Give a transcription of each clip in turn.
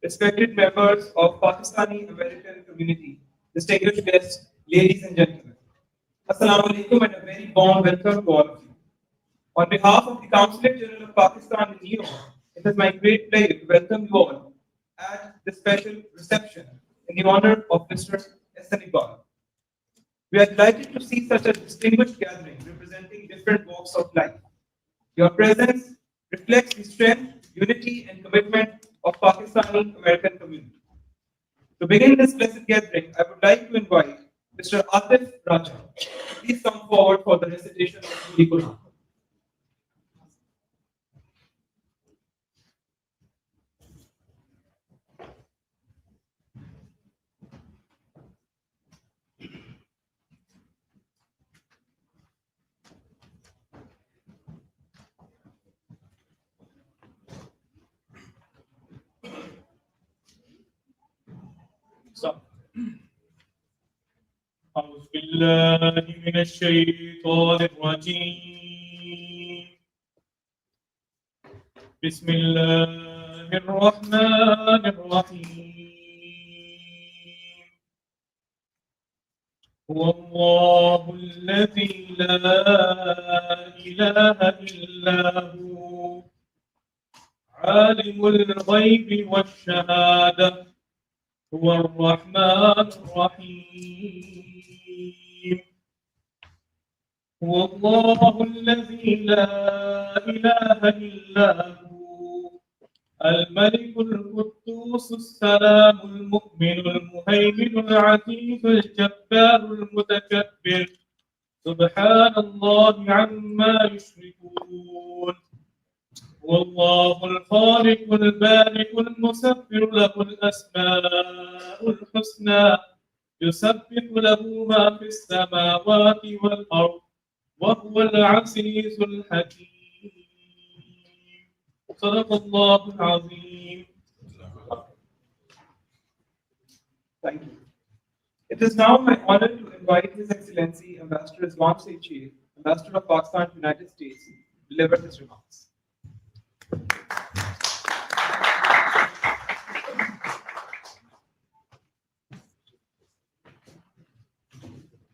respected members of Pakistani American community, distinguished guests, ladies and gentlemen. Assalamu alaikum and a very warm welcome to all of you. On behalf of the Consulate General of Pakistan in New York, it is my great pleasure to welcome you all at this special reception in the honor of Mr. Ahsan Iqbal. We are delighted to see such a distinguished gathering representing different walks of life. Your presence reflects the strength, unity, and commitment of Pakistani American community. To begin this blessed gathering, I would like to invite Mr. Atif Raja. Please come forward for the recitation of the Quran. أعوذ بالله من الشيطان الرجيم بسم الله الرحمن الرحيم هو الله الذي لا إله إلا هو عالم الغيب والشهادة هو الرحمن الرحيم هو الله الذي لا إله إلا هو الملك القدوس السلام المؤمن المهيمن العزيز الجبار المتكبر سبحان الله عما يشركون هو الله الخالق البارئ المسبح له الأسماء الحسنى يسبح له ما في السماوات والأرض وهو العزيز الحكيم صدق الله العظيم. Thank you. It is now my honor to invite His Excellency Ambassador Rizwan Seychir, Ambassador of Pakistan to the United States, to deliver his remarks.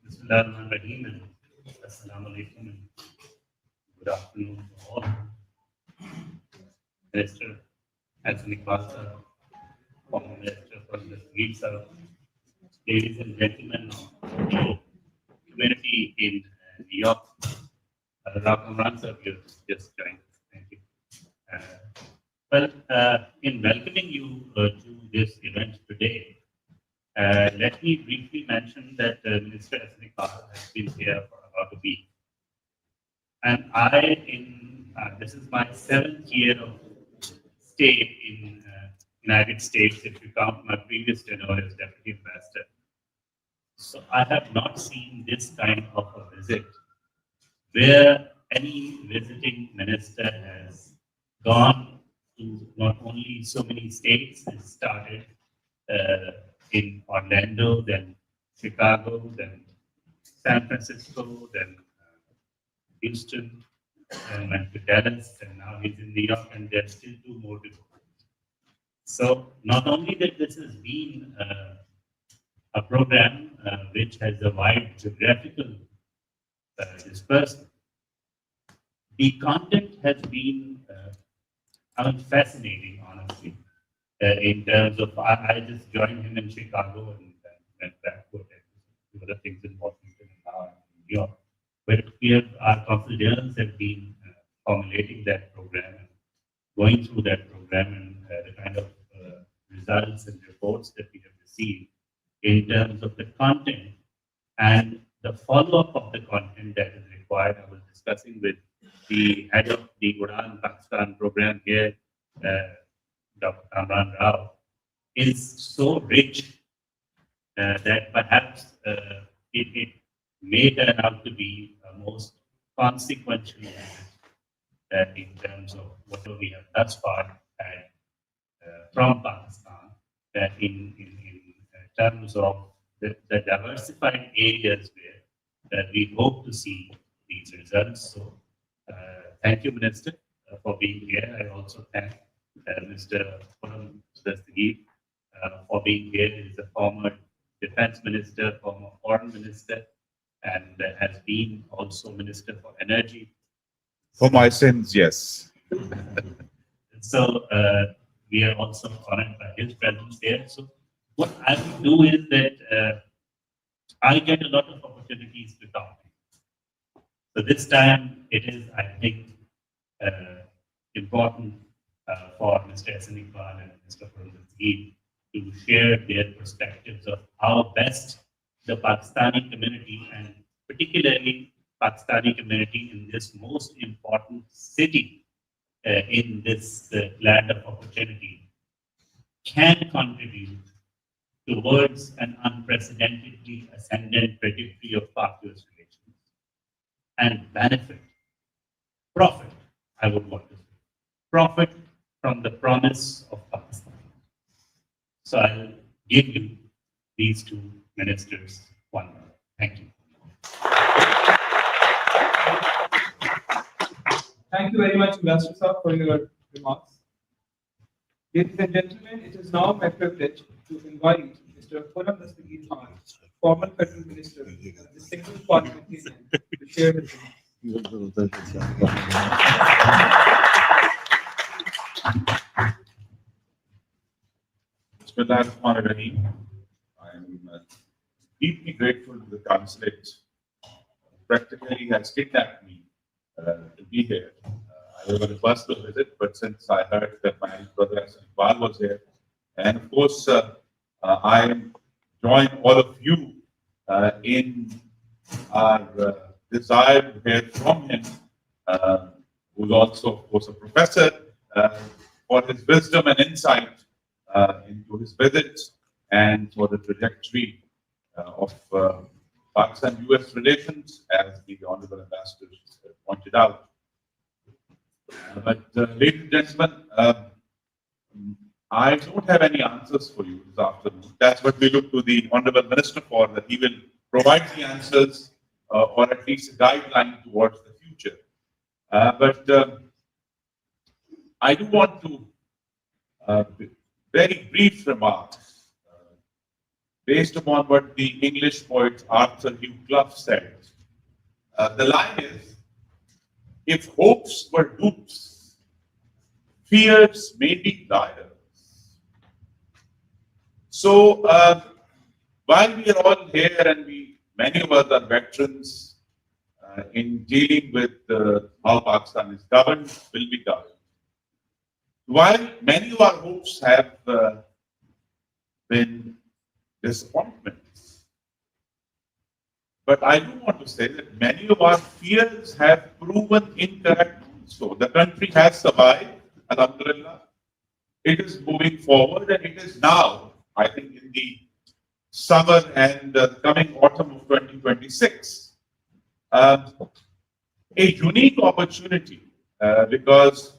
Bismillahirrahmanirrahim. Assalamu alaikum. Good afternoon to all. Minister Ahsan Iqbal sir, former Minister for the Streets, sir, ladies and gentlemen of the community in New York, Kamran sir, you just joined us. Thank you. In welcoming you to this event today, let me briefly mention that Minister Ahsan Iqbal has been here for about a week. And this is my 7th year of stay in United States, if you count my previous tenure as Deputy Ambassador. So I have not seen this kind of a visit where any visiting minister has gone to not only so many states, it started in Orlando, then Chicago, then San Francisco, then Houston, and went to Dallas, and now he's in New York, and there's still 2 more to go. So not only that this has been a program which has a wide geographical dispersal, the content has been fascinating, honestly. In terms of, I just joined him in Chicago and went back to other things in Washington and now in New York. But our consul generals have been formulating that program and going through that program and the kind of results and reports that we have received in terms of the content and the follow-up of the content that is required. I was discussing with the head of the Udan Pakistan program here, Dr. Kamran Rao, is so rich that perhaps it may turn out to be a most consequential in terms of what we have thus far had from Pakistan in terms of the diversified areas where we hope to see these results. So thank you, Minister, for being here. I also thank Mr. Khurram Dastagir, for being here. He is a former defense minister, former foreign minister, and has been also Minister for Energy. For my sins, yes. So we are also honored by his presence here. So what I will do is that I get a lot of opportunities to talk. So this time it is, I think, important for Mr. Ahsan Iqbal and Mr. Commuity to share their perspectives of how best the Pakistani community, and particularly Pakistani community in this most important city in this land of opportunity, can contribute towards an unprecedentedly ascendant trajectory of Pak-US relations and benefit, profit, I would want to say, profit from the promise of Pakistan. So I'll give you these two ministers 1 minute. Thank you. Thank you very much, Ambassador Sir, for your remarks. Ladies and gentlemen, it is now my privilege to invite Mr. Khurram Dastagir Khan, former Federal Minister and distinguished parliamentarian, to share his remarks. Bismillahirrahmanirrahim. I am deeply grateful to the consulate. Practically has kidnapped me to be here. I was on a personal visit, but since I heard that my brother Ahsan Iqbal was here, and of course, I join all of you in our desire to hear from him, who's also, of course, a professor, for his wisdom and insight into his visits and for the trajectory of Pakistan-US relations, as the Honorable Ambassador pointed out. But ladies and gentlemen, I don't have any answers for you this afternoon. That's what we look to the Honorable Minister for, that he will provide the answers or at least a guideline towards the future. But I do want to very brief remarks based upon what the English poet Arthur Hugh Clough said. The line is, if hopes were dupes, fears may be liars. So while we are all here and many of us are veterans in dealing with how Pakistan is governed, will be governed. While many of our hopes have been disappointments, but I do want to say that many of our fears have proven incorrect. So the country has survived, alhamdulillah. It is moving forward, and it is now, I think, in the summer and coming autumn of 2026, a unique opportunity because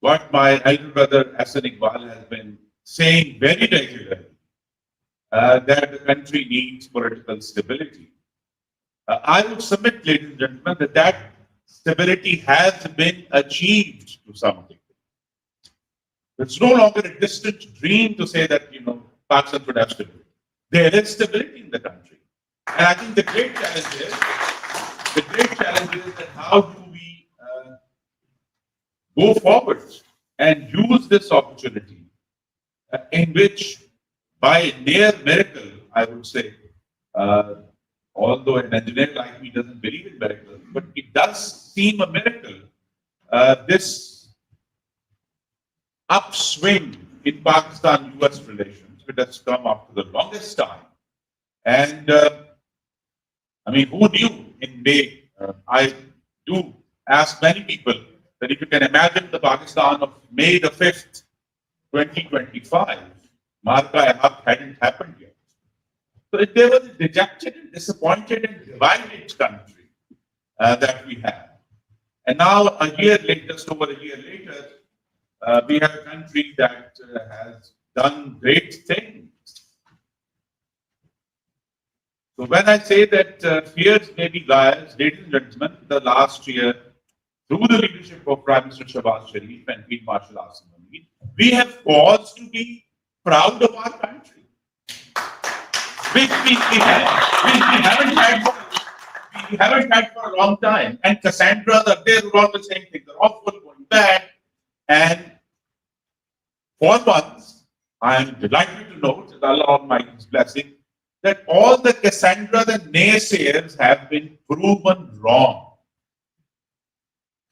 what my elder brother Ahsan Iqbal has been saying very regularly, that the country needs political stability. I would submit, ladies and gentlemen, that stability has been achieved to some degree. It's no longer a distant dream to say that, Pakistan should have stability. There is stability in the country. And I think the great challenge is that how do we go forward and use this opportunity in which, by a near miracle, I would say, although an engineer like me doesn't believe in miracles, but it does seem a miracle, this upswing in Pakistan-US relations, which has come after the longest time. And who knew in May? I do ask many people that if you can imagine the Pakistan of May the 5th, 2025, Marka hadn't happened yet. So there was a dejected and disappointed and divided country that we have. And now, a year later, just over a year later, we have a country that has done great things. So when I say that fears may be liars, ladies and gentlemen, the last year, through the leadership of Prime Minister Shahbaz Sharif and Field Marshal Asim been, we have cause to be proud of our country, which we haven't had for a long time. And Cassandra, they're all the same thing. They're awful, going bad. And for once, I am delighted to note that Allah Almighty's blessing, that all the Cassandra, the naysayers, have been proven wrong.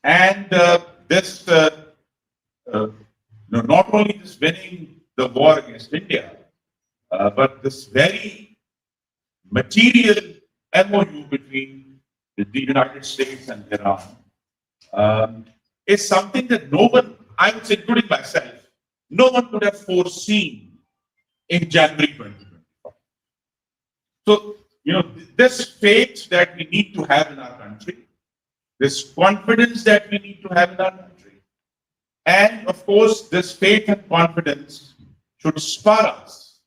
And not only this winning the war against India, but this very material MOU between the United States and Iran is something that no one, I would say, including myself, no one could have foreseen in January 2025. So, this faith that we need to have in our country, this confidence that we need to have in our country, and of course, this faith and confidence should spur us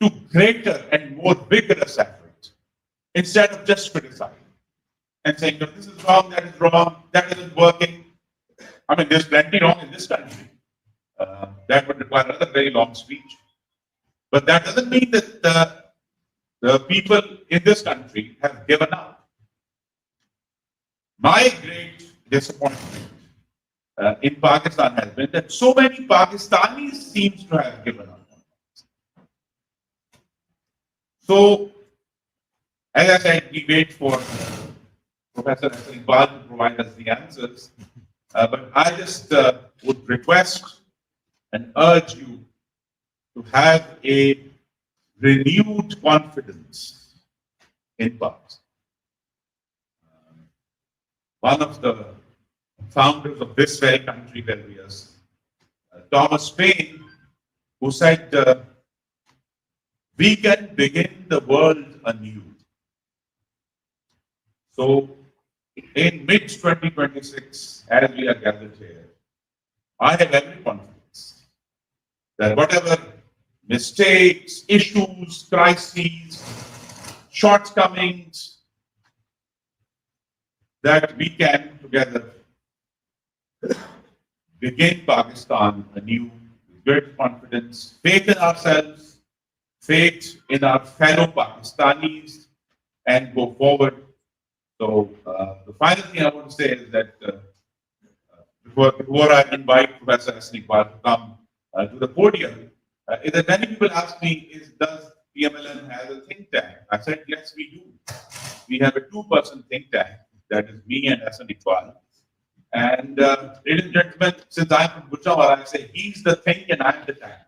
to greater and more vigorous efforts instead of just criticizing and saying, this is wrong, that isn't working. I mean, there's plenty wrong in this country. That would require another very long speech. But that doesn't mean that the people in this country have given up. My great disappointment in Pakistan has been that so many Pakistanis seem to have given up. So, as I said, we wait for Professor Ahsan Iqbal to provide us the answers. But I just would request and urge you to have a renewed confidence in Pakistan. One of the founders of this very country, Thomas Paine, who said, we can begin the world anew. So, in mid-2026, as we are gathered here, I have every confidence that whatever mistakes, issues, crises, shortcomings, that we can together begin Pakistan anew with great confidence, faith in ourselves, faith in our fellow Pakistanis, and go forward. So the final thing I want to say is that before I invite Professor Ahsan Iqbal to come to the podium, is that many people ask me, does PMLN have a think tank? I said, yes, we do. We have a 2-person think tank, that is me and Ahsan Iqbal. And ladies and gentlemen, since I'm from Bujawara, I say he's the thing and I'm the tank.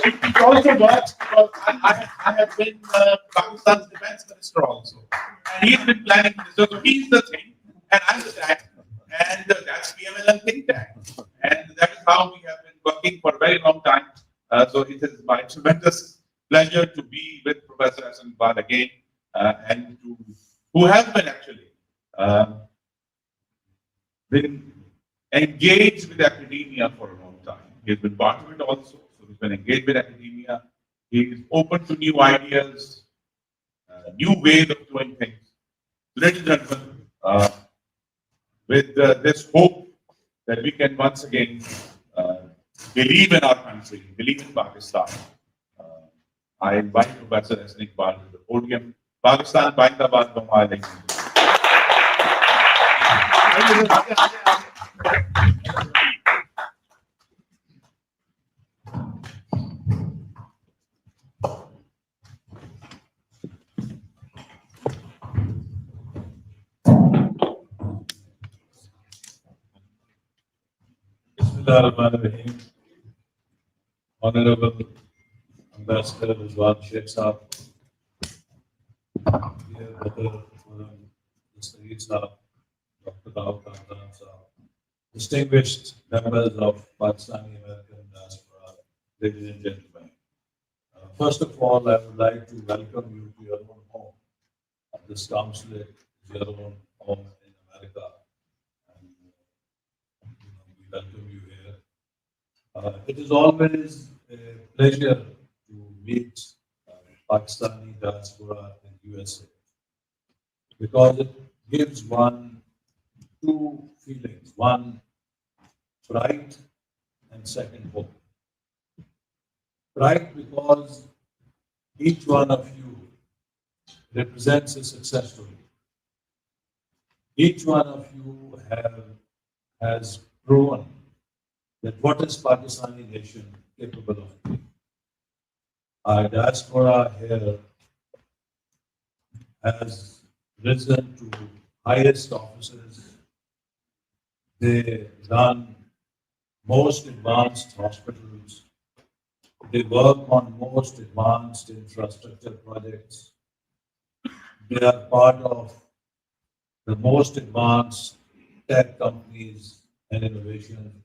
It also works because I have been Pakistan's defense minister also. And he's been planning this. So he's the thing and I'm the tank. And that's PMLN think tank. And that is how we have been working for a very long time. So it is my tremendous pleasure to be with Professor Ahsan Iqbal again and who has been actually been engaged with academia for a long time. He's been part of it also. So he's been engaged with academia. He is open to new ideas, new ways of doing things. Ladies and gentlemen, with this hope that we can once again believe in our country, believe in Pakistan, I invite Professor Ahsan Iqbal to the podium. Pakistan, Bindabad, Bamali. Bismillahirrahmanirrahim. Honorable Ambassador Rizwan Sheikh Saab, dear brother Mr. Saab, Dr. Rahul Khandan Saab, distinguished members of Pakistani American diaspora, ladies and gentlemen. First of all, I would like to welcome you to your own home. This consulate is your own home in America. And we welcome you here. It is always a pleasure to meet Pakistani diaspora in USA because it gives one two feelings. One, pride and second, hope. Pride because each one of you represents a success story. Each one of you has proven that what is Pakistani nation capable of doing. Our diaspora here has risen to highest offices. They run most advanced hospitals. They work on most advanced infrastructure projects. They are part of the most advanced tech companies and innovation.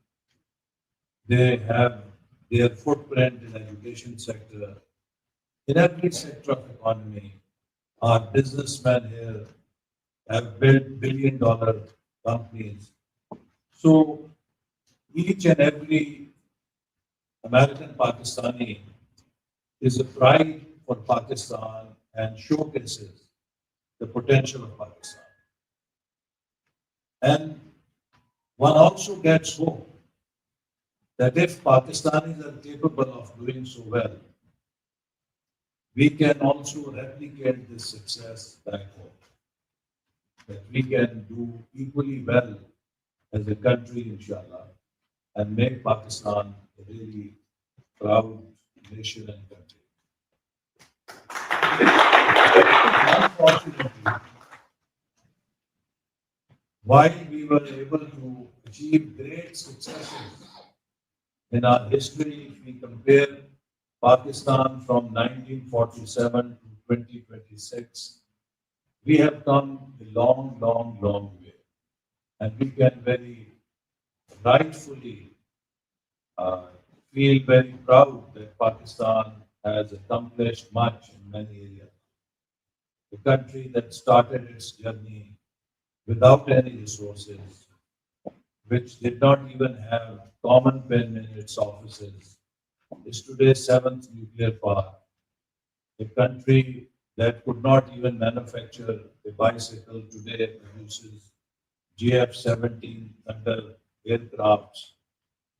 They have their footprint in education sector. In every sector of economy, our businessmen here have built billion-dollar companies. So each and every American Pakistani is a pride for Pakistan and showcases the potential of Pakistan. And one also gets hope that if Pakistanis are capable of doing so well, we can also replicate this success back home. That we can do equally well as a country, inshallah, and make Pakistan a really proud nation and country. Unfortunately, while we were able to achieve great successes in our history, if we compare Pakistan from 1947 to 2026, we have come a long, long, long way. And we can very rightfully feel very proud that Pakistan has accomplished much in many areas. The country that started its journey without any resources, which did not even have common pen in its offices, is today seventh nuclear power. A country that could not even manufacture a bicycle today produces GF-17 Thunder aircrafts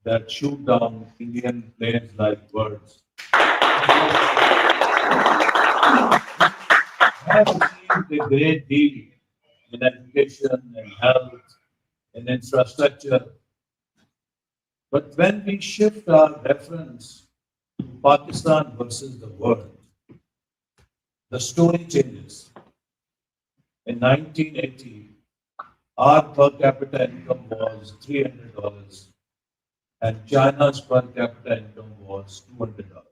that shoot down Indian planes like birds. Have achieved a great deal in education and health and infrastructure. But when we shift our reference to Pakistan versus the world, the story changes. In 1980, our per capita income was $300 and China's per capita income was $200.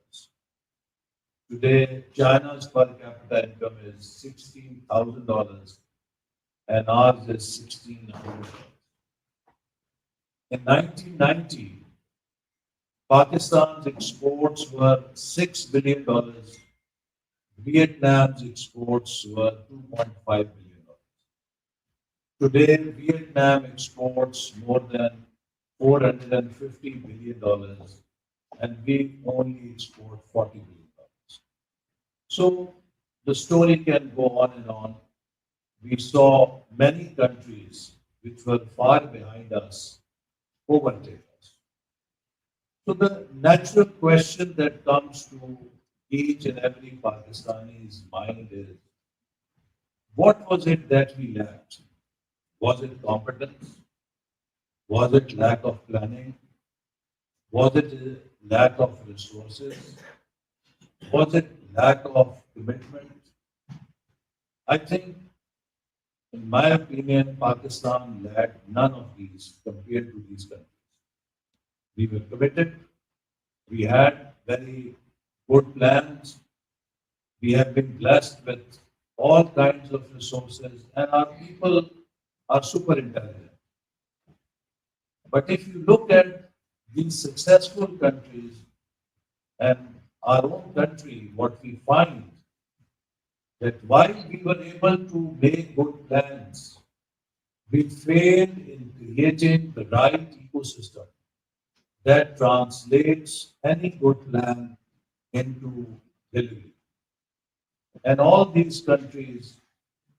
Today, China's per capita income is $16,000 and ours is $1,600. In 1990, Pakistan's exports were $6 billion. Vietnam's exports were $2.5 billion. Today, Vietnam exports more than $450 billion and we only export $40 billion. So the story can go on and on. We saw many countries which were far behind us overtake us. So the natural question that comes to each and every Pakistani's mind is, what was it that we lacked? Was it competence? Was it lack of planning? Was it a lack of resources? Was it lack of commitment? I think, in my opinion, Pakistan lacked none of these compared to these countries. We were committed. We had very good plans. We have been blessed with all kinds of resources, and our people are super intelligent. But if you look at these successful countries and our own country, what we find that while we were able to make good plans, we failed in creating the right ecosystem that translates any good plan into delivery. And all these countries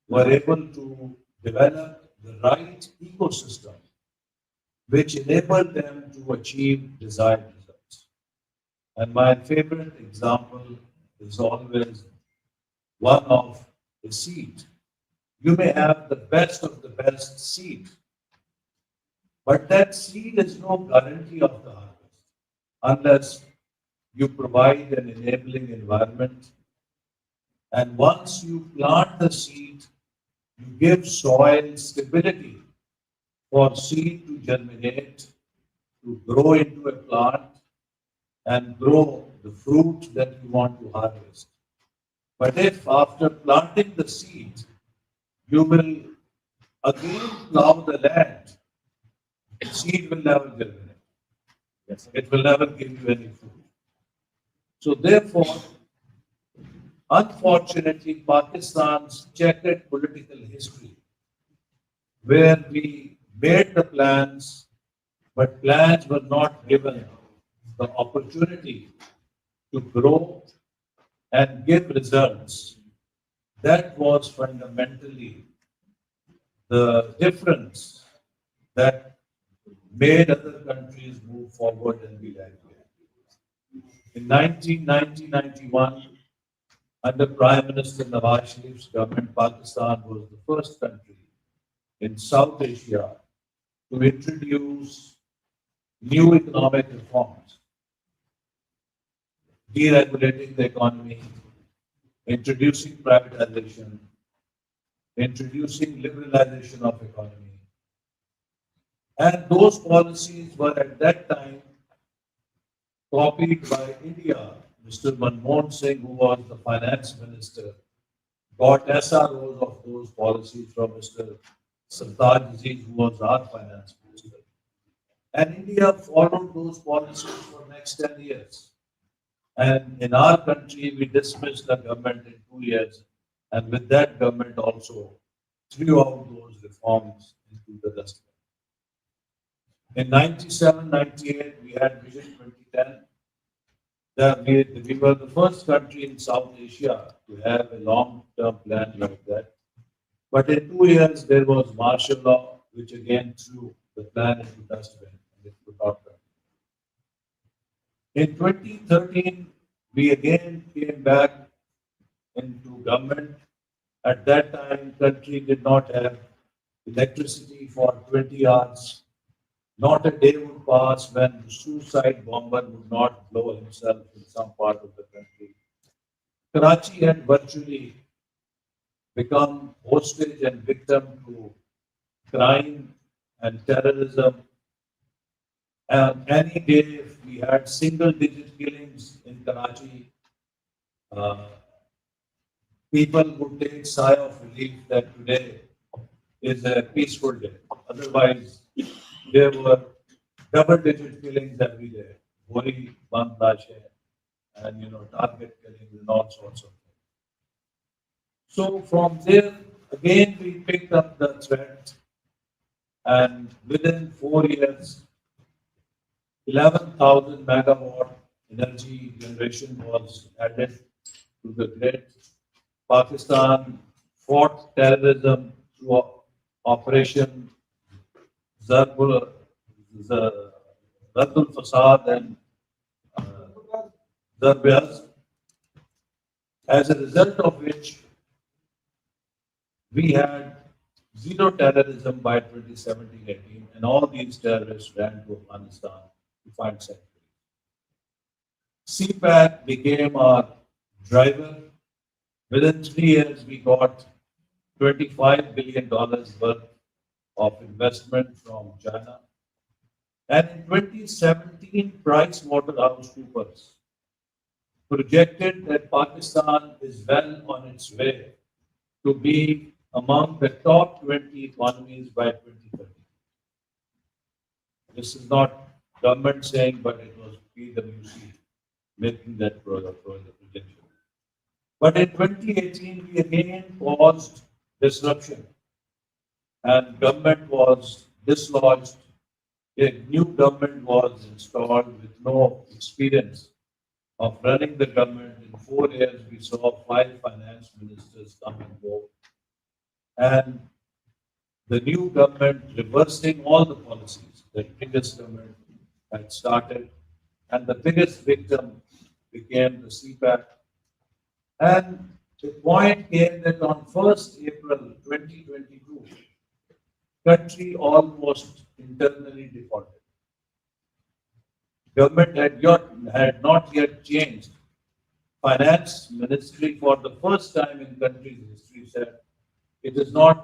were able to develop the right ecosystem which enabled them to achieve desired results. And my favorite example is always one of a seed. You may have the best of the best seed, but that seed is no guarantee of the harvest unless you provide an enabling environment. And once you plant the seed, you give soil stability for seed to germinate, to grow into a plant and grow the fruit that you want to harvest. But if after planting the seed, you will again plow the land, the seed will never germinate. Yes, it will never give you any fruit. So therefore, unfortunately, Pakistan's checkered political history, where we made the plans, but plans were not given the opportunity to grow and give results. That was fundamentally the difference that made other countries move forward and be like that. In 1990-91, under Prime Minister Nawaz Sharif's government, Pakistan was the first country in South Asia to introduce new economic reforms, deregulating the economy, introducing privatization, introducing liberalization of economy. And those policies were at that time copied by India. Mr. Manmohan Singh, who was the finance minister, got SROs of those policies from Mr. Sartaj Aziz, who was our finance minister. And India followed those policies for the next 10 years. And in our country, we dismissed the government in 2 years. And with that, government also threw out those reforms into the dustbin. In 97, 98, we had Vision 2010. We were the first country in South Asia to have a long-term plan like that. But in 2 years, there was martial law, which again threw the plan into dustbin and it could not run. In 2013, we again came back into government. At that time, country did not have electricity for 20 hours. Not a day would pass when the suicide bomber would not blow himself in some part of the country. Karachi had virtually become hostage and victim to crime and terrorism. And any day, if we had single-digit killings in Karachi, people would take sigh of relief that today is a peaceful day. Otherwise, there were double-digit killings every day, Gori, Bangladesh, and target killings and all sorts of things. So from there, again we picked up the thread, and within 4 years, 11,000 megawatt energy generation was added to the grid. Pakistan fought terrorism through Operation Zarbul Fasad and Zarbiyaz, as a result of which we had zero terrorism by 2017-18, and all these terrorists ran to Afghanistan to find sanctuary. CPAC became our driver. Within 3 years, we got $25 billion worth of investment from China. And in 2017, PricewaterhouseCoopers projected that Pakistan is well on its way to be among the top 20 economies by 2030. This is not government saying, but it was PwC making that projection. But in 2018, we again caused disruption, and government was dislodged. A new government was installed with no experience of running the government. In 4 years, we saw 5 finance ministers come and go. And the new government reversing all the policies that previous government had started, and the biggest victim became the CPAC. And the point came that on 1st April 2022, country almost internally defaulted. Government had not yet changed. Finance ministry for the first time in country's history said it is not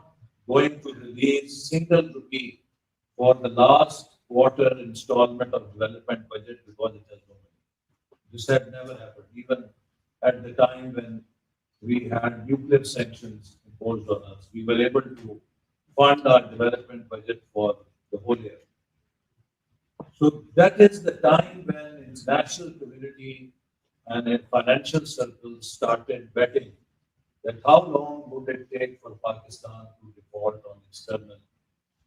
going to release single rupee for the last quarter installment of development budget because it has no money. This had never happened, even at the time when we had nuclear sanctions imposed on us. We were able to fund our development budget for the whole year. So that is the time when international community and in financial circles started betting that how long would it take for Pakistan to default on external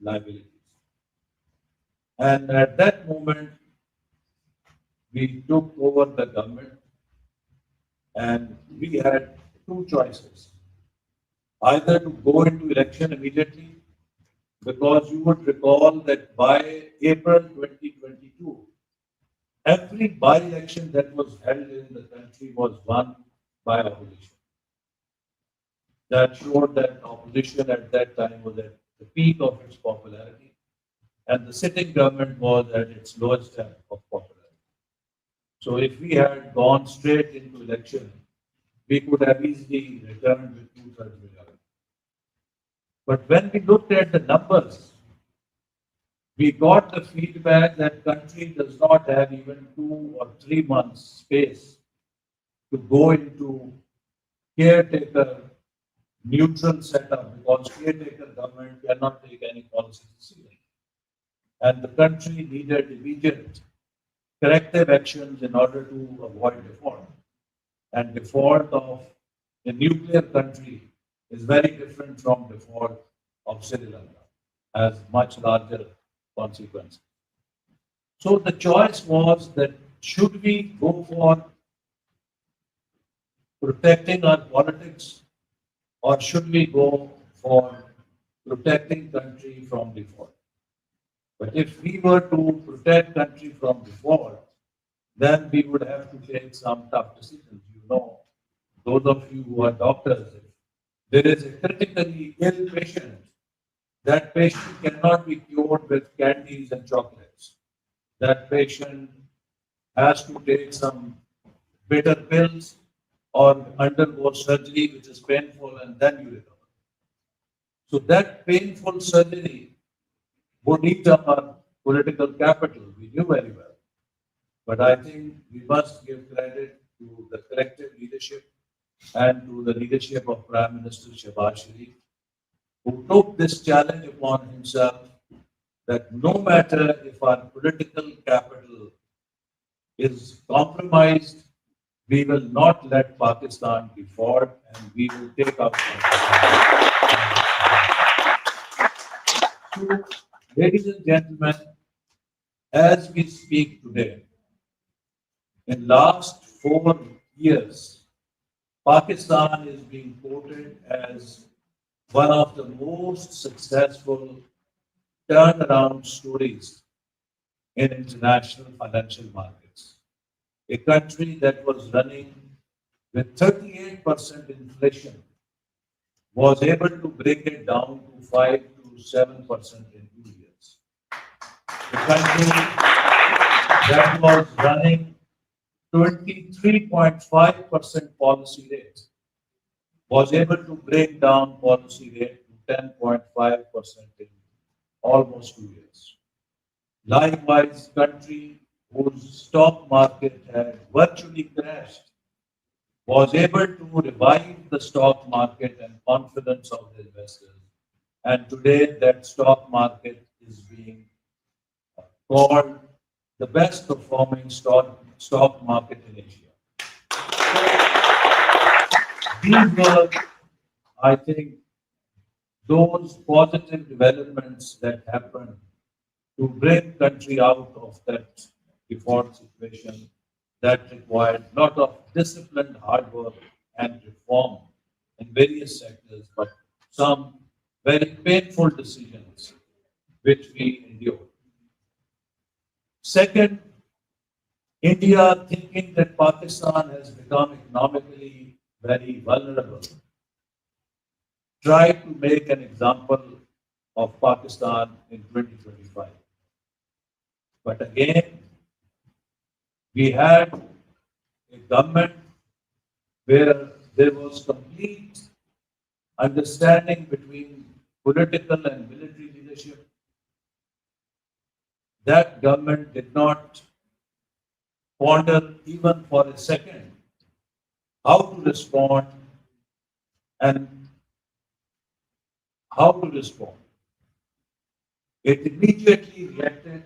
liabilities. And at that moment, we took over the government and we had two choices. Either to go into election immediately, because you would recall that by April 2022, every by-election that was held in the country was won by opposition. That showed that opposition at that time was at the peak of its popularity, and the sitting government was at its lowest ebb of popularity. So if we had gone straight into election, we could have easily returned with two-thirds majority. But when we looked at the numbers, we got the feedback that country does not have even 2 or 3 months space to go into caretaker neutral setup, because caretaker government cannot take any policy decision. And the country needed immediate corrective actions in order to avoid default. And default of a nuclear country is very different from default of Sri Lanka, has much larger consequences. So the choice was that should we go for protecting our politics, or should we go for protecting country from default? But if we were to protect country from default, then we would have to take some tough decisions. You know, those of you who are doctors, if there is a critically ill patient, that patient cannot be cured with candies and chocolates. That patient has to take some bitter pills or undergo surgery, which is painful, and then you recover. So that painful surgery would eat up our political capital. We knew very well. But I think we must give credit to the collective leadership and to the leadership of Prime Minister Shehbaz Sharif, who took this challenge upon himself that no matter if our political capital is compromised, we will not let Pakistan default, and we will take up Pakistan. So, ladies and gentlemen, as we speak today, in last 4 years, Pakistan is being quoted as one of the most successful turnaround stories in international financial markets. A country that was running with 38% inflation was able to break it down to 5 to 7% in 2 years. A country that was running 23.5% policy rate was able to break down policy rate to 10.5% in almost 2 years. Likewise, country whose stock market had virtually crashed was able to revive the stock market and confidence of the investors. And today that stock market is being called the best performing stock market in Asia. These were, I think, those positive developments that happened to bring country out of that default situation that required a lot of disciplined hard work and reform in various sectors, but some very painful decisions which we endured. Second, India thinking that Pakistan has become economically very vulnerable, tried to make an example of Pakistan in 2025. But again, we had a government where there was complete understanding between political and military leadership. That government did not ponder even for a second how to respond and how to respond. It immediately reacted,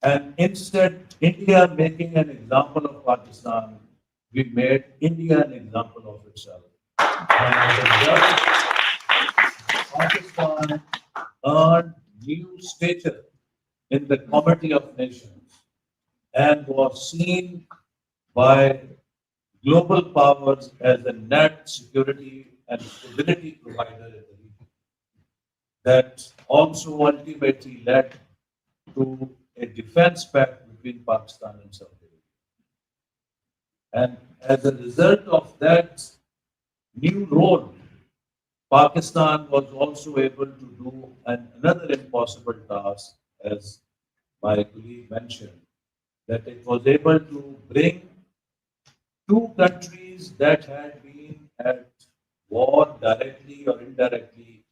and instead India making an example of Pakistan, we made India an example of itself. And as a result, Pakistan earned new stature in the Committee of Nations and was seen by global powers as a net security and stability provider in the region. That also ultimately led to a defense pact between Pakistan and Saudi Arabia. And as a result of that new role, Pakistan was also able to do another impossible task, as my colleague mentioned, that it was able to bring two countries that had been at war directly or indirectly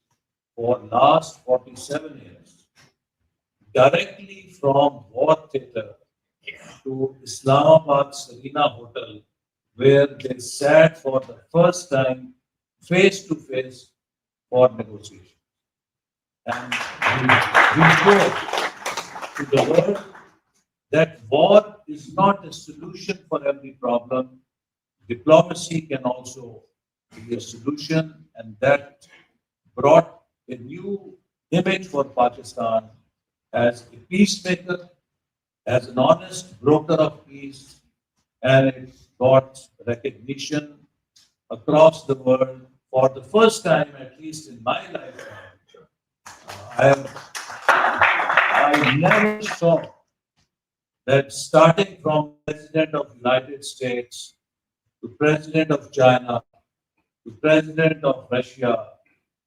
for last 47 years, directly from war theatre to Islamabad Serena Hotel, where they sat for the first time face to face for negotiation. And we showed to the world that war is not a solution for every problem. Diplomacy can also be a solution, and that brought a new image for Pakistan as a peacemaker, as an honest broker of peace, and it got recognition across the world for the first time, at least in my lifetime. I never saw that starting from President of United States to President of China to President of Russia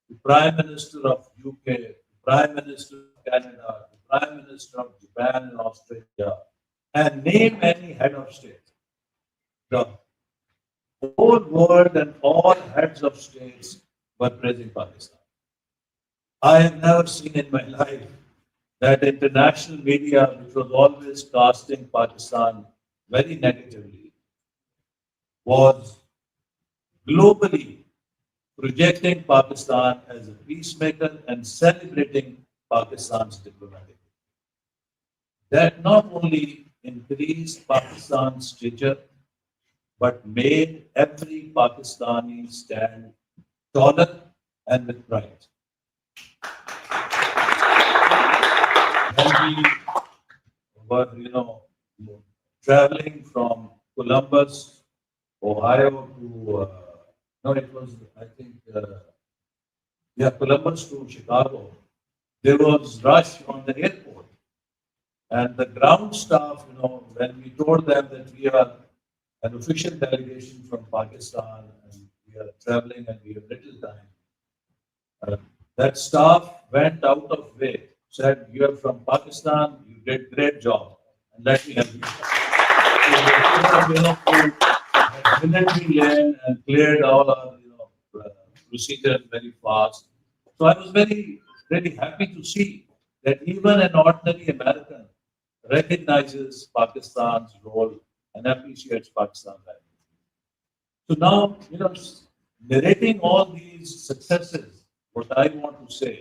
to Prime Minister of UK, to Prime Minister of Canada, to Prime Minister of Japan and Australia, and name any head of state. The whole world and all heads of states were praising Pakistan. I have never seen in my life that international media, which was always casting Pakistan very negatively, was globally projecting Pakistan as a peacemaker and celebrating Pakistan's diplomatic. That not only increased Pakistan's stature, but made every Pakistani stand taller and with pride. When we were, traveling from Columbus, Ohio to, no, it was, I think, Columbus to Chicago, there was rush on the airport. And the ground staff, when we told them that we are an official delegation from Pakistan and we are traveling and we have little time, that staff went out of way, said, "You are from Pakistan, you did great job, and let me help you." So they military lane and cleared all our procedures very fast. So I was very happy to see that even an ordinary American recognizes Pakistan's role and appreciates Pakistan's value. So now, narrating all these successes, what I want to say,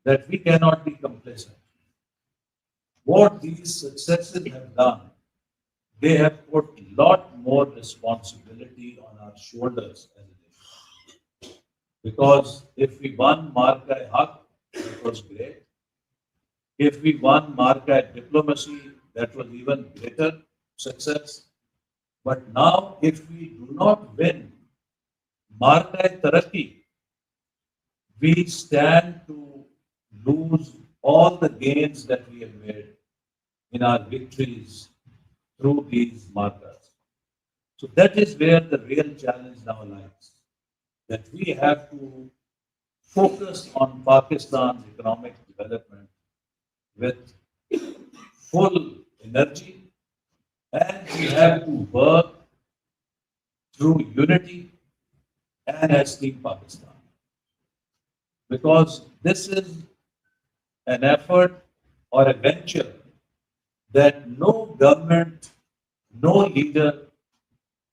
that we cannot be complacent. What these successes have done, they have put a lot more responsibility on our shoulders as a nation. Because if we won Marka Haq, that was great. If we won Marka Diplomacy, that was even greater success. But now, if we do not win Marka Taraqi, we stand to lose all the gains that we have made. in our victories through these markers. So that is where the real challenge now lies, that we have to focus on Pakistan's economic development with full energy, and we have to work through unity and as Team Pakistan. Because this is an effort or a venture that no government, no leader,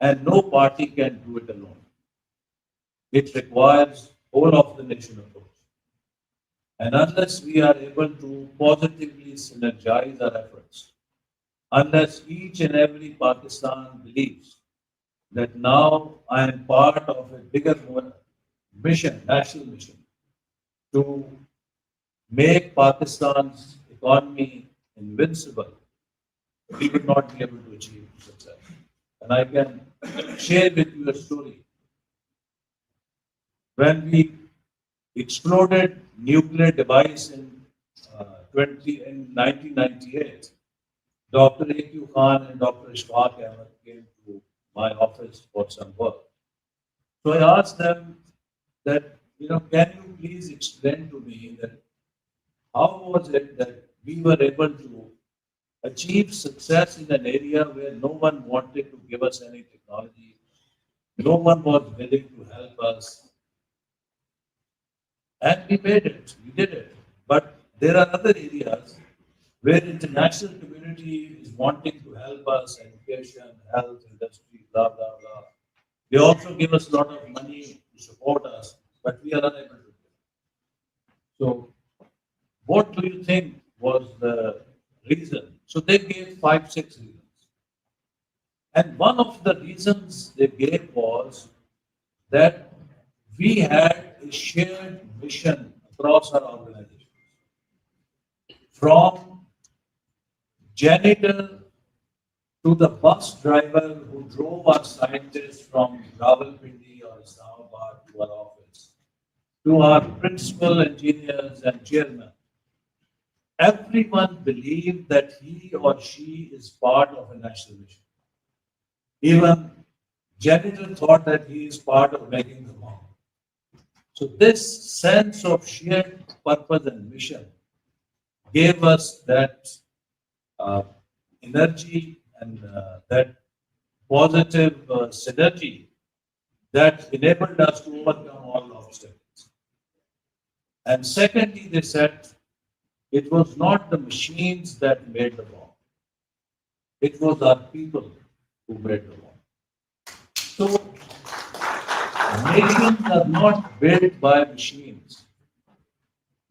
and no party can do it alone. It requires whole of the nation approach. And unless we are able to positively synergize our efforts, unless each and every Pakistan believes that now I am part of a bigger mission, national mission, to make Pakistan's economy invincible, we will not be able to achieve success. And I can share with you a story. When we exploded nuclear device in 1998, Dr. A.Q. Khan and Dr. Ishfaq Ahmed came to my office for some work. So I asked them that, can you please explain to me that how was it that we were able to achieve success in an area where no one wanted to give us any technology, no one was willing to help us, and we made it, we did it. But there are other areas where international community is wanting to help us, education, health, industry, blah, blah, blah. They also give us a lot of money to support us, but we are unable to do it. So what do you think was the reason? So they gave 5, 6 reasons. And one of the reasons they gave was that we had a shared mission across our organization. From janitor to the bus driver who drove our scientists from Rawalpindi or Islamabad to our office, to our principal engineers and chairmen, everyone believed that he or she is part of a national mission. Even janitor thought that he is part of making the bomb. So this sense of shared purpose and mission gave us that energy and that positive synergy that enabled us to overcome all obstacles. And secondly, they said it was not the machines that made the bomb. It was our people who made the bomb. So nations are not built by machines.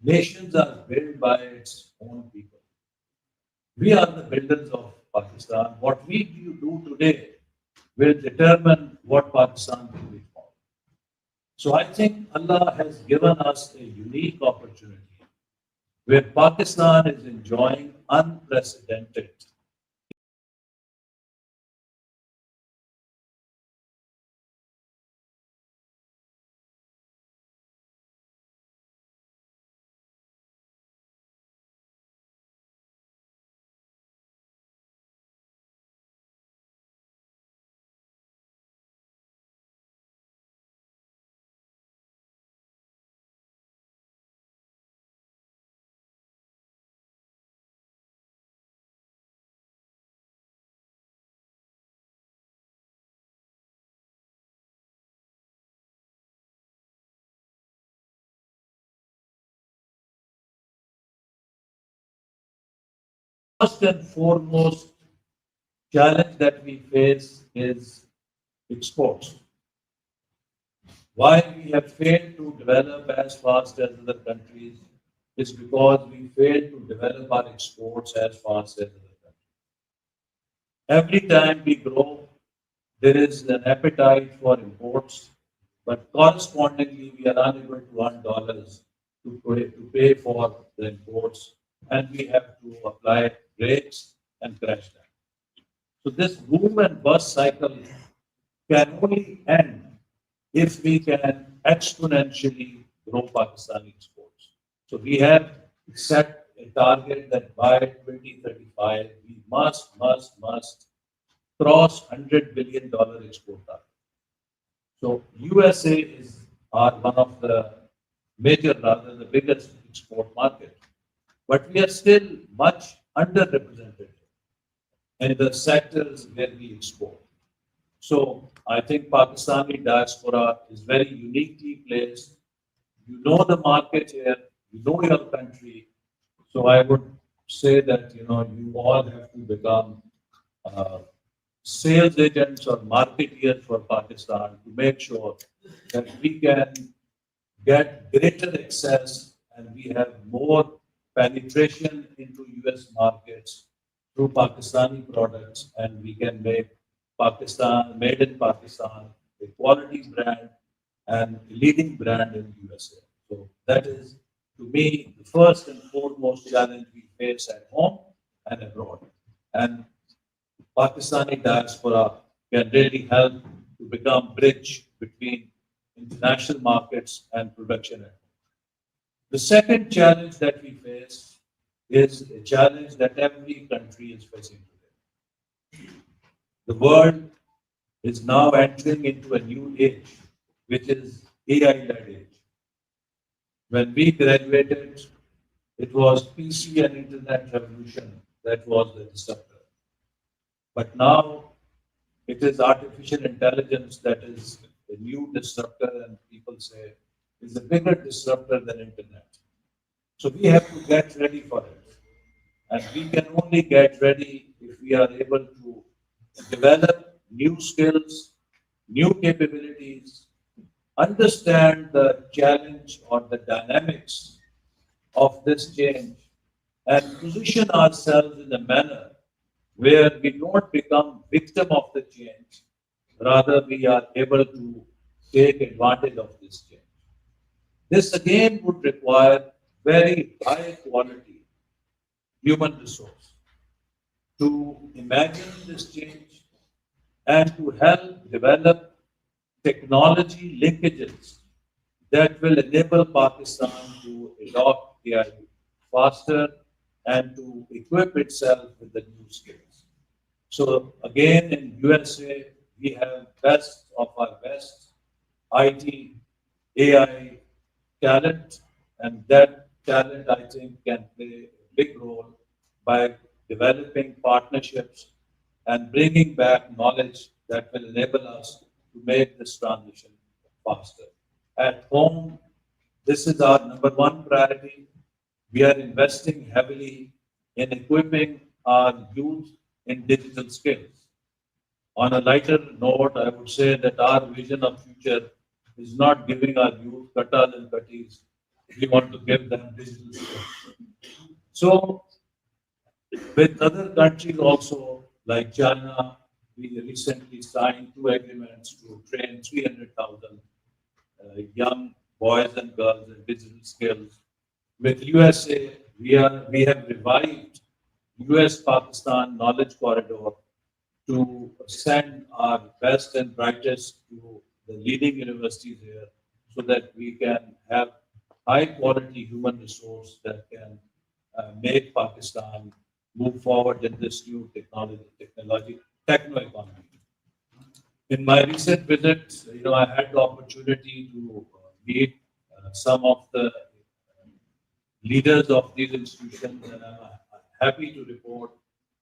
Nations are built by its own people. We are the builders of Pakistan. What we do today will determine what Pakistan will be for. So I think Allah has given us a unique opportunity where Pakistan is enjoying unprecedented first and foremost challenge that we face is exports. Why we have failed to develop as fast as other countries is because we failed to develop our exports as fast as other countries. Every time we grow, there is an appetite for imports, but correspondingly we are unable to earn dollars to pay for the imports, and we have to apply brakes and crash them. So this boom and bust cycle can only end if we can exponentially grow Pakistani exports. So we have set a target that by 2035 we must cross $100 billion export target. So USA is one of the major, rather the biggest export market, but we are still much underrepresented in the sectors where we export. So I think Pakistani diaspora is very uniquely placed. You know the market here, you know your country. So I would say that you all have to become uh, sales agents or marketeers for Pakistan to make sure that we can get greater access and we have more penetration into US markets through Pakistani products, and we can make Pakistan, made in Pakistan, a quality brand and a leading brand in USA. So that is, to me, the first and foremost challenge we face at home and abroad. And Pakistani diaspora can really help to become bridge between international markets and production at home. The second challenge that we face is a challenge that every country is facing today. The world is now entering into a new age, which is AI-led age. When we graduated, it was PC and internet revolution that was the disruptor. But now it is artificial intelligence that is a new disruptor, and people say is a bigger disruptor than internet. So we have to get ready for it. And we can only get ready if we are able to develop new skills, new capabilities, understand the challenge or the dynamics of this change, and position ourselves in a manner where we don't become victim of the change, rather we are able to take advantage of this change. This again would require very high quality human resource to imagine this change and to help develop technology linkages that will enable Pakistan to adopt AI faster and to equip itself with the new skills. So again, in USA, we have best of our best IT, AI talent, and that talent, I think, can play a big role by developing partnerships and bringing back knowledge that will enable us to make this transition faster. At home, this is our number one priority. We are investing heavily in equipping our youth in digital skills. On a lighter note, I would say that our vision of future is not giving our youth katas and katis. We want to give them digital skills. So, with other countries also, like China, we recently signed 2 agreements to train 300,000 young boys and girls in digital skills. With USA, we have revived US-Pakistan Knowledge Corridor to send our best and brightest to the leading universities here so that we can have high quality human resource that can make Pakistan move forward in this new techno economy. In my recent visit, I had the opportunity to meet some of the leaders of these institutions, and I'm happy to report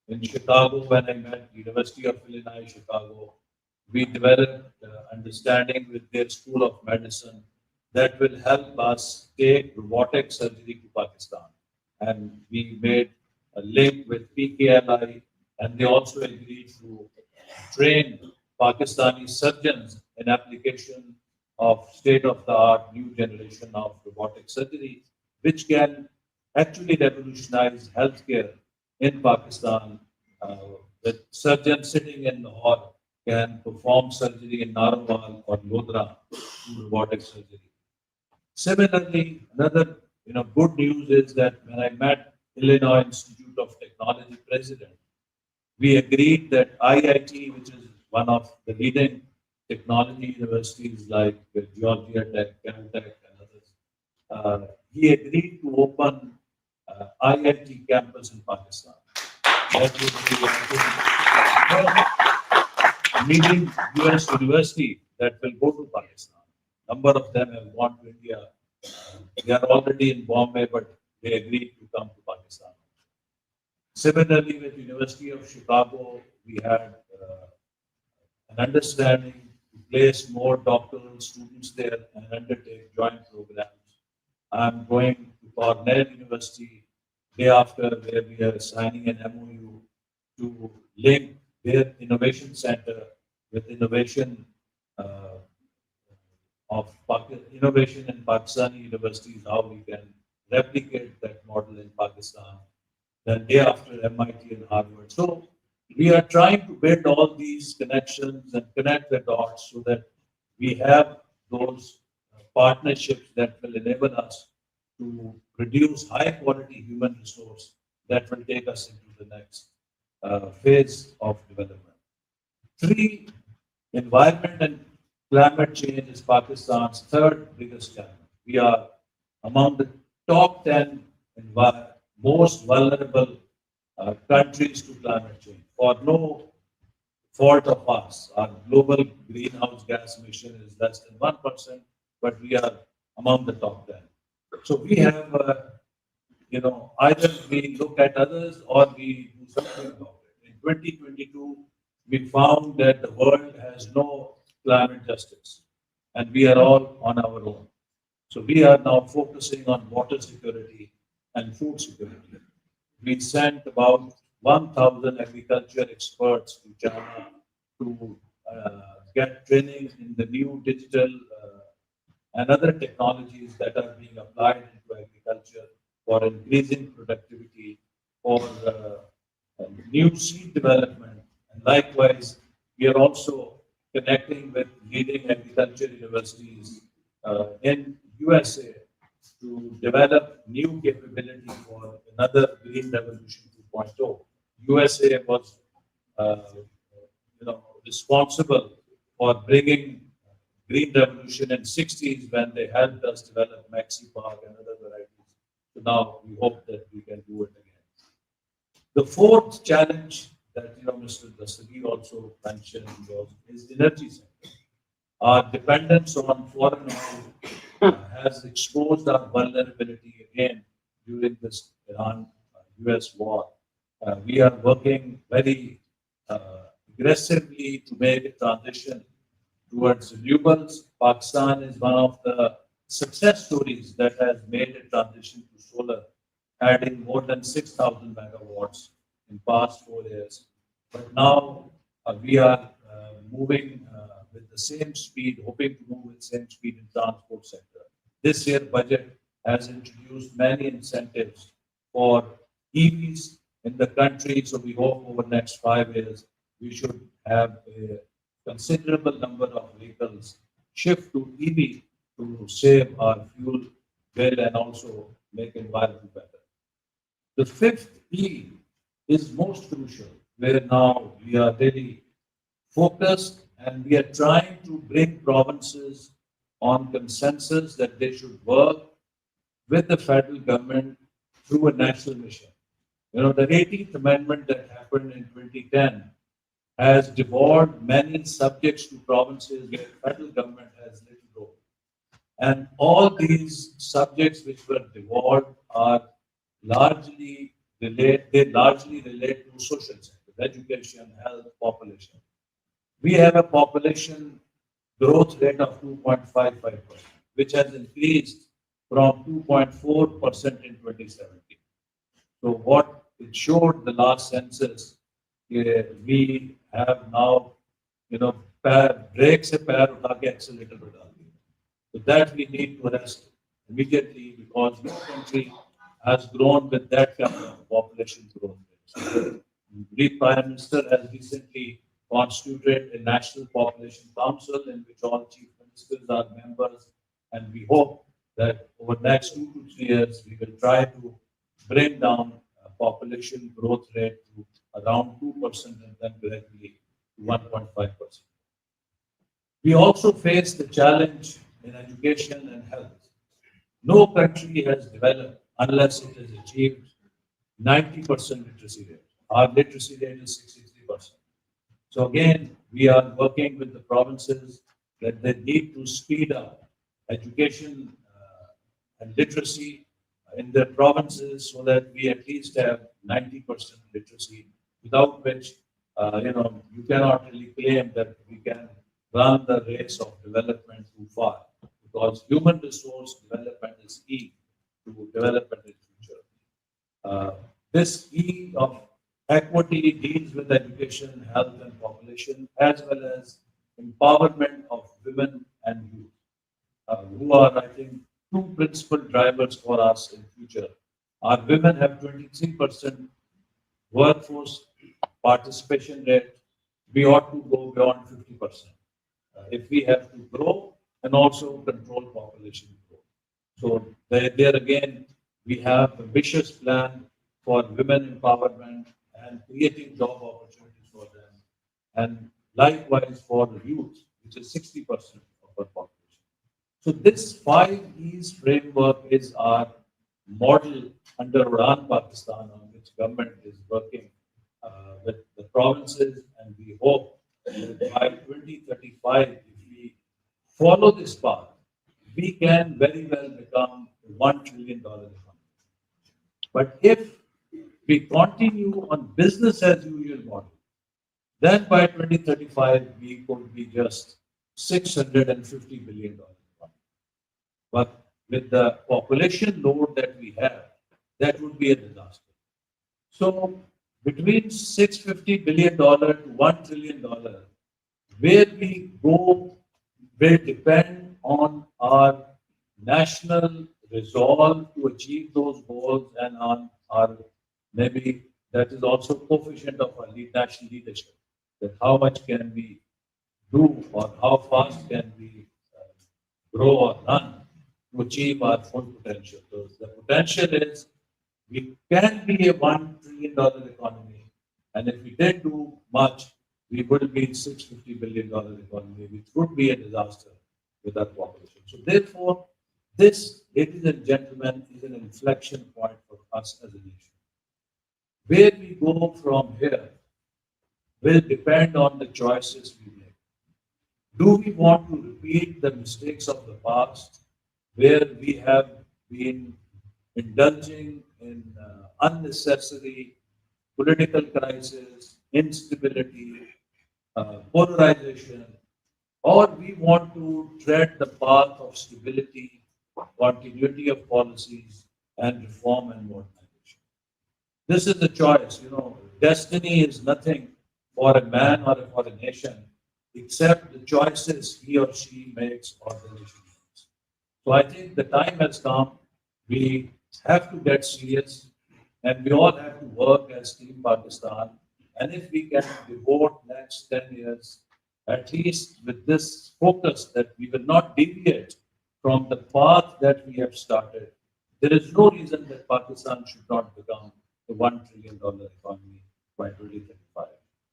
in Chicago, when I met University of Illinois Chicago, we developed understanding with their School of Medicine that will help us take robotic surgery to Pakistan. And we made a link with PKLI, and they also agreed to train Pakistani surgeons in application of state-of-the-art new generation of robotic surgery, which can actually revolutionize healthcare in Pakistan. The surgeon sitting in Lahore can perform surgery in Narwal or Lodra through robotic surgery. Similarly, another good news is that when I met Illinois Institute of Technology president, we agreed that IIT, which is one of the leading technology universities like Georgia Tech, Caltech, and others, he agreed to open IIT campus in Pakistan. That would be leading US university that will go to Pakistan. Number of them have gone to India. They are already in Bombay, but they agreed to come to Pakistan. Similarly, with University of Chicago, we had an understanding to place more doctoral students there and undertake joint programs. I'm going to Cornell University day after, where we are signing an MOU to link their innovation center with innovation innovation in Pakistani universities, how we can replicate that model in Pakistan. Then day after, MIT and Harvard. So we are trying to build all these connections and connect the dots so that we have those partnerships that will enable us to produce high quality human resource that will take us into the next phase of development. 3, environment and climate change is Pakistan's third biggest challenge. We are among the top 10 most vulnerable countries to climate change. For no fault of us, our global greenhouse gas emission is less than 1%, but we are among the top 10. So we have, either we look at others or we do something about it. In 2022, we found that the world has no climate justice, and we are all on our own. So we are now focusing on water security and food security. We sent about 1,000 agriculture experts to China to get training in the new digital and other technologies that are being applied into agriculture for increasing productivity, for new seed development. And likewise, we are also connecting with leading agriculture universities in USA to develop new capability for another green revolution 2.0. USA was, responsible for bringing green revolution in 60s when they helped us develop Maxi Park and other varieties. So now we hope that we can do it again. The fourth challenge that Mr. Dasari also mentioned is energy sector. Our dependence on foreign oil has exposed our vulnerability again during this Iran-US war. We are working very aggressively to make a transition towards renewables. Pakistan is one of the success stories that has made a transition to solar, adding more than 6,000 megawatts in past 4 years. But now we are moving with the same speed, hoping to move with the same speed in transport sector. This year budget has introduced many incentives for EVs in the country. So we hope over the next 5 years, we should have a considerable number of vehicles shift to EV to save our fuel bill and also make environment better. The fifth E is most crucial, where now we are really focused and we are trying to bring provinces on consensus that they should work with the federal government through a national mission. The 18th Amendment that happened in 2010 has devolved many subjects to provinces where the federal government has little role. And all these subjects which were devolved are largely relate to social sectors, education, health, population. We have a population growth rate of 2.55%, which has increased from 2.4% in 2017. So what it showed the last census, we have now, brake se pair utha ke accelerator pe dal diya. So that we need to arrest immediately because no country has grown with that kind of population growth. So the Prime Minister has recently constituted a National Population Council in which all chief ministers are members, and we hope that over the next 2 to 3 years we will try to bring down population growth rate to around 2% and then gradually to 1.5%. We also face the challenge in education and health. No country has developed unless it is achieved 90% literacy rate. Our literacy rate is 63%. So again, we are working with the provinces that they need to speed up education and literacy in their provinces so that we at least have 90% literacy, without which, you cannot really claim that we can run the race of development too far, because human resource development is key to development in future. This E of equity deals with education, health, and population, as well as empowerment of women and youth, who are, I think, two principal drivers for us in future. Our women have 23% workforce participation rate. We ought to go beyond 50%. If we have to grow and also control population growth. So there again, we have ambitious plan for women empowerment and creating job opportunities for them, and likewise for the youth, which is 60% of our population. So this 5 E's framework is our model under Udan Pakistan, on which government is working with the provinces, and we hope that by 2035, if we follow this path, we can very well become a $1 trillion economy. But if we continue on business as usual model, then by 2035 we could be just $650 billion. But with the population load that we have, that would be a disaster. So between $650 billion to $1 trillion, where we go will depend on our national resolve to achieve those goals, and on our, maybe that is also coefficient of our national leadership, that how much can we do or how fast can we grow or run to achieve our full potential. So the potential is we can be a $1 trillion economy, and if we didn't do much, we would be $650 billion economy, which would be a disaster with our population. So therefore, this, ladies and gentlemen, is an inflection point for us as a nation. Where we go from here will depend on the choices we make. Do we want to repeat the mistakes of the past, where we have been indulging in unnecessary political crisis, instability, polarization, or we want to tread the path of stability, continuity of policies, and reform and modernization? This is the choice. Destiny is nothing for a man or for a nation except the choices he or she makes or the nation makes. So I think the time has come. We have to get serious, and we all have to work as Team Pakistan. And if we can devote next 10 years, at least with this focus that we will not deviate from the path that we have started, there is no reason that Pakistan should not become a $1 trillion economy by 2035.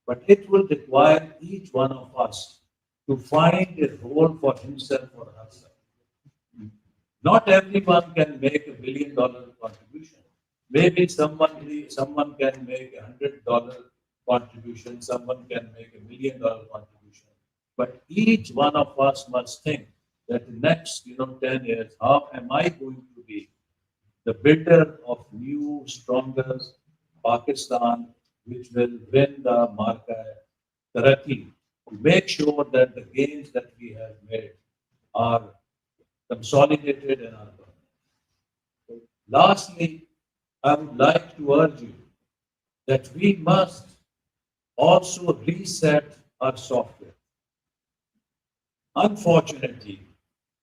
But it will require each one of us to find a role for himself or herself. Not everyone can make $1 billion contribution. Maybe someone can make $100 contribution, someone can make $1 million contribution. But each one of us must think that the next 10 years, how am I going to be the builder of new, stronger Pakistan, which will win the Marka Taraqi, to make sure that the gains that we have made are consolidated and are permanent. Lastly, I would like to urge you that we must also reset our software. Unfortunately,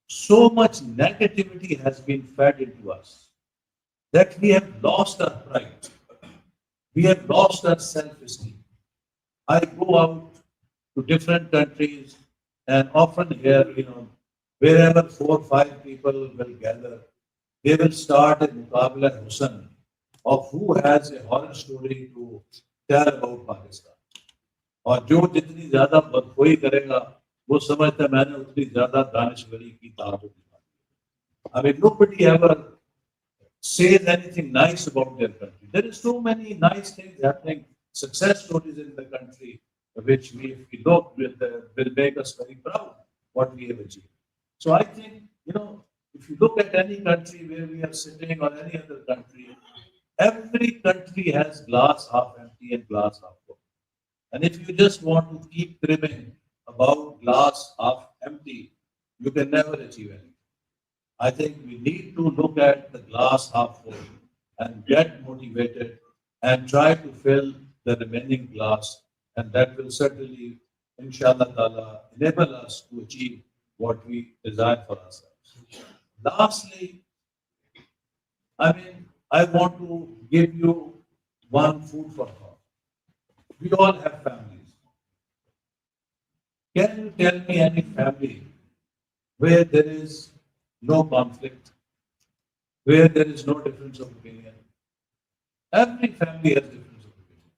so much negativity has been fed into us that we have lost our pride. We have lost our self-esteem. I go out to different countries and often hear, wherever 4 or 5 people will gather, they will start a Muqabla Husn of who has a horror story to tell about Pakistan. और जो जितनी ज्यादा बदखोई करेगा वो समझता है मैंने उतनी ज्यादा दानिशवरी की ताकत दिखाई. I mean, nobody ever says anything nice about their country. There is so many nice things happening, success stories in the country, which we, if we look, will make us very proud what we have achieved. So I think, if you look at any country where we are sitting or any other country, every country has glass half empty and glass half full. And if you just want to keep cribbing about glass half empty, you can never achieve anything. I think we need to look at the glass half full and get motivated and try to fill the remaining glass. And that will certainly, inshallah ta'ala, enable us to achieve what we desire for ourselves. Lastly, I want to give you one food for thought. We all have families. Can you tell me any family where there is no conflict, where there is no difference of opinion? Every family has difference of opinion.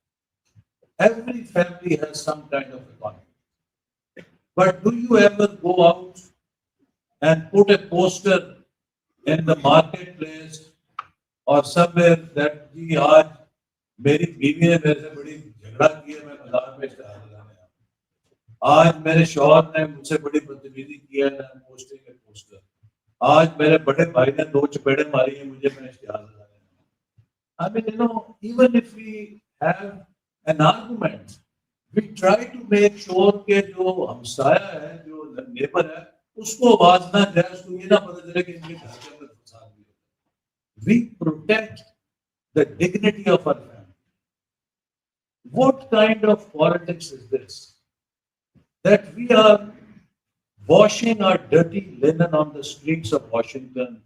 Every family has some kind of a conflict. But do you ever go out and put a poster in the marketplace or somewhere that जी आज मेरी बीवी ने मेरे से बड़ी झगड़ा की है, मैं बाजार में इश्तेहार लगाने आया। आज मेरे शौहर ने मुझसे बड़ी बदतमीजी की है, मैं पोस्टिंग ए पोस्टर। आज मेरे बड़े भाई ने 2 चपेड़े मारी हैं मुझे, मैं इश्तेहार लगाने आया। Even if we have an argument, we try to make sure कि जो हमसाया है, जो नेबर है, उसको आवाज ना जाए, उसको ये ना पता चले कि इनके घर के अंदर फसाद भी है। We protect the dignity of our family. What kind of politics is this? That we are washing our dirty linen on the streets of Washington,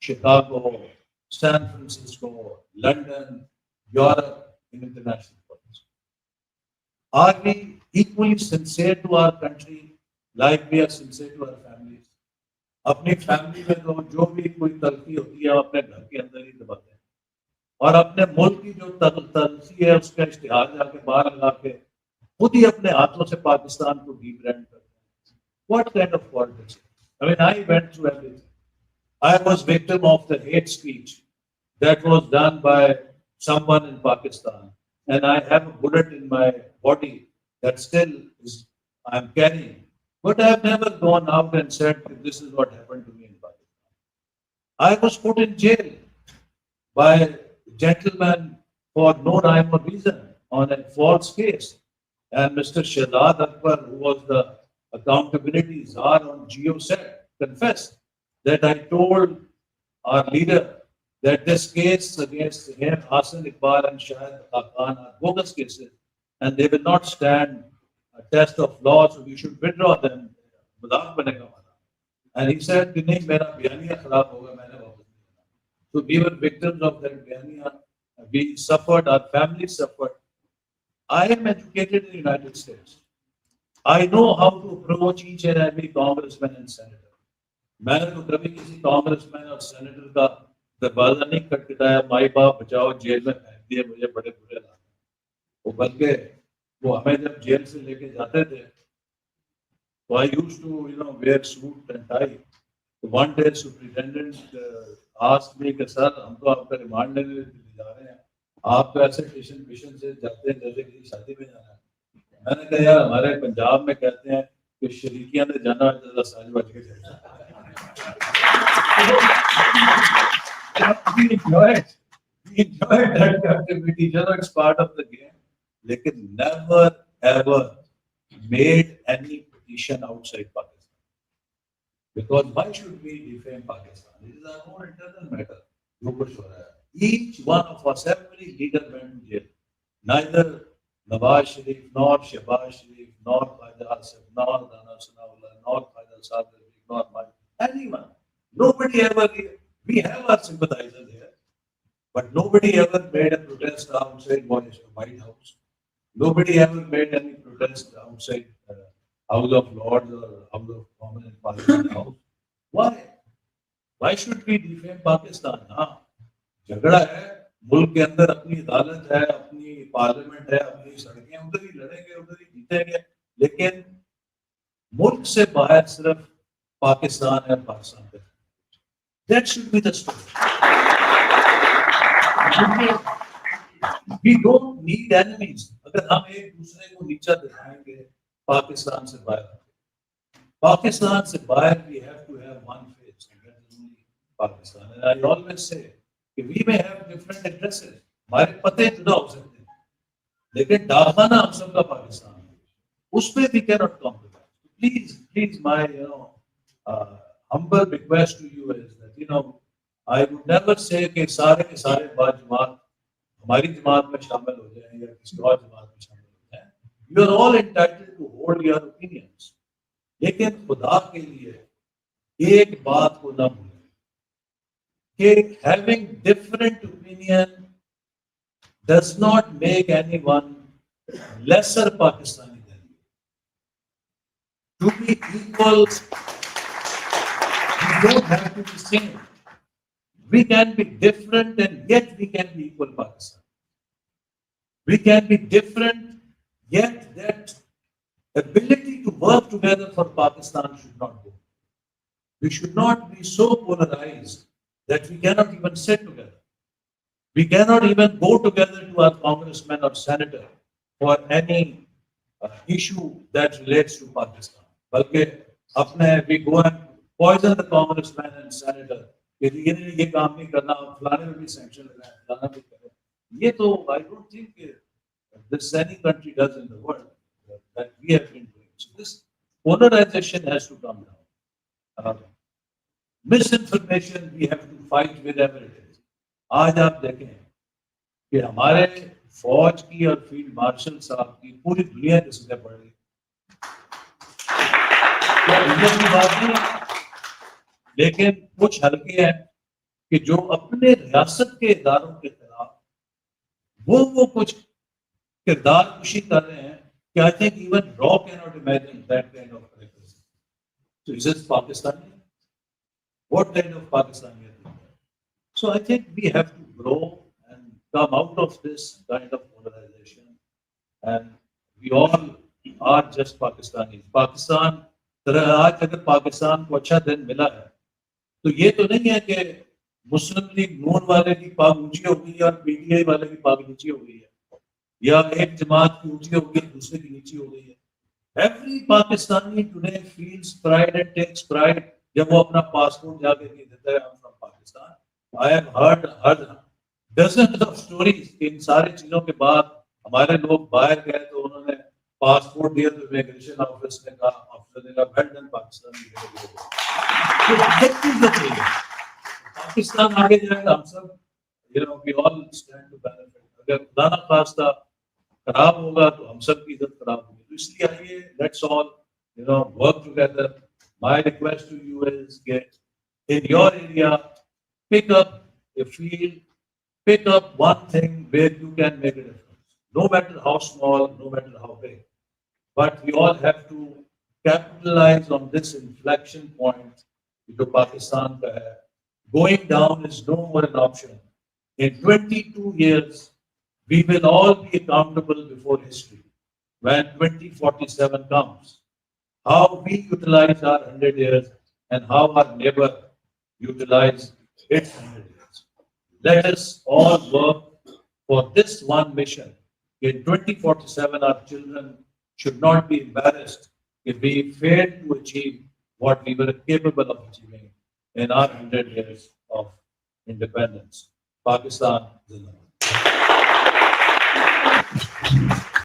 Chicago, San Francisco, London, Europe, in international politics. Are we equally sincere to our country like we are sincere to our families? अपनी family में तो जो भी कोई तलखी होती है अपने घर के अंदर ही दबाते हैं और अपने मुल्क की जो तलखी है उसका इश्तिहार जाके बाहर लगा के खुद ही अपने हाथों से पाकिस्तान को डीब्रांड करते हैं. What kind of politics? I went through everything. I was victim of the hate speech that was done by someone in Pakistan, and I have a bullet in my body that still is I'm carrying. But I have never gone out and said this is what happened to me in Pakistan. I was put in jail by a gentleman for no rhyme or reason on a false case. And Mr. Ahsan Iqbal, who was the accountability czar on Geo said, confessed that I told our leader that this case against him, Ahsan Iqbal and Shahid Khan are bogus cases and they will not stand a test of law, so we should withdraw them. And he said, नहीं मेरा बयानिया खराब होगा, मैंने वापस नहीं लेना. So we were victims of that biyaniya. We suffered, our family suffered. I am educated in the United States. I know how to approach each and every congressman and senator. मैंने तो कभी किसी congressman और senator का दरवाजा नहीं खटखटाया, माई बाप बचाओ जेल में फेंक दिए, मुझे बड़े बुरे लगे. वो बल्कि वो हमें जब जेल से लेके जाते थे, so I used to wear suit and tie. So one day superintendent asked me कि सर हम तो आपका रिमांड लेने जा रहे हैं, आप तो ऐसे स्टेशन से जाते हैं जैसे किसी शादी में जाना है. मैंने कहा यार हमारे पंजाब में कहते हैं कि शरीकियां ने जाना ज्यादा साज बच के जाए. We enjoy that activity, it's part of the game. Lekin never ever made any petition outside Pakistan. Because why should we defame Pakistan? It is our own internal matter. Each one of us, every leader went to jail. Neither Nawaz Sharif, nor Shehbaz Sharif, nor Khaja Asif, nor Rana Sanawallah, nor Khaja Sadr, nor anyone. Nobody ever, we have our sympathizers here, but nobody ever made a protest outside White House. Nobody ever made any protest outside House of Lords or House of Commons and Parliament House. Why? Why should we defame Pakistan? हाँ, झगड़ा है, मुल्क के अंदर अपनी अदालत है, अपनी पार्लियामेंट है, अपनी सड़कें, उधर ही लड़ेंगे, उधर ही जीतेंगे. लेकिन मुल्क से बाहर सिर्फ पाकिस्तान है, पाकिस्तान का. That should be the story. We don't need enemies. अगर हम एक दूसरे को नीचा दिखाएंगे पाकिस्तान से बाहर, we have to have one face, and that is only Pakistan. And I always say कि we may have different addresses, हमारे पते जुदा हो सकते हैं, लेकिन डाकखाना हम सबका पाकिस्तान है, उस पे we cannot compromise. Please, my humble request to you is that I would never say कि सारे के सारे बाजमात हमारी जमात में शामिल हो जाएं या किसी और जमात में शामिल हो जाएं. You are all entitled to hold your opinions. लेकिन खुदा के लिए एक बात को ना भूलें कि having different opinion does not make anyone lesser Pakistani than you. To be equal, you don't have to be same. We can be different and yet we can be equal Pakistan. We can be different, yet that ability to work together for Pakistan should not go. We should not be so polarized that we cannot even sit together. We cannot even go together to our congressman or senator for any issue that relates to Pakistan. Balki we go and poison the congressman and senator. ये काम नहीं करना, फलाने में भी sanction लगाए, फलाना भी करे. ये तो I don't think this any country does in the world that we have been doing. So this polarization has to come down. Misinformation we have to fight wherever it is. आज आप देखें कि हमारे फौज की और फील्ड मार्शल साहब की पूरी दुनिया किसने पढ़ रही की बात नहीं, लेकिन कुछ हल्के हैं कि जो अपने रियासत के इदारों के खिलाफ वो कुछ किरदार कुशी कर रहे हैं कि I think even Raw cannot imagine that kind of characteristic. So is this Pakistani? What kind of Pakistani are we? So I think we have to grow and come out of this kind of polarization, and we all are just Pakistanis. Pakistan, आज अगर पाकिस्तान को अच्छा दिन मिला है तो ये तो नहीं है कि मुस्लिम लीग नून वाले की पाग ऊंची हो गई है और पीटीआई वाले की पाग नीची हो गई है, या एक जमात की ऊंची हो गई दूसरे की नीची हो गई है. Every Pakistani today feels pride and takes pride जब वो अपना पासपोर्ट जाके दे देता है, I'm from Pakistan. I have heard dozens of stories कि इन सारी चीजों के बाद हमारे लोग बाहर गए तो उन्होंने पासपोर्ट दिया तो इमिग्रेशन ऑफिस ने कहा, ऑफिसर ने कहा वेल डन पाकिस्तान. पाकिस्तान आगे जाएगा, हम सब we all stand to benefit. अगर खुदा ना खास्ता खराब होगा तो हम सब की इज्जत खराब होगी. तो इसलिए आइए, let's all work together. My request to you is get in your area, pick up a field, pick up one thing where you can make a difference. No matter how small, no matter how big. But we all have to capitalize on this inflection point जो Pakistan का है. Going down is no more an option. In 22 years, we will all be accountable before history when 2047 comes. How we utilize our 100 years and how our neighbor utilize its 100 years. Let us all work for this one mission. In 2047, our children should not be embarrassed if we failed to achieve what we were capable of achieving in our 100 years of independence. Pakistan Zindabad.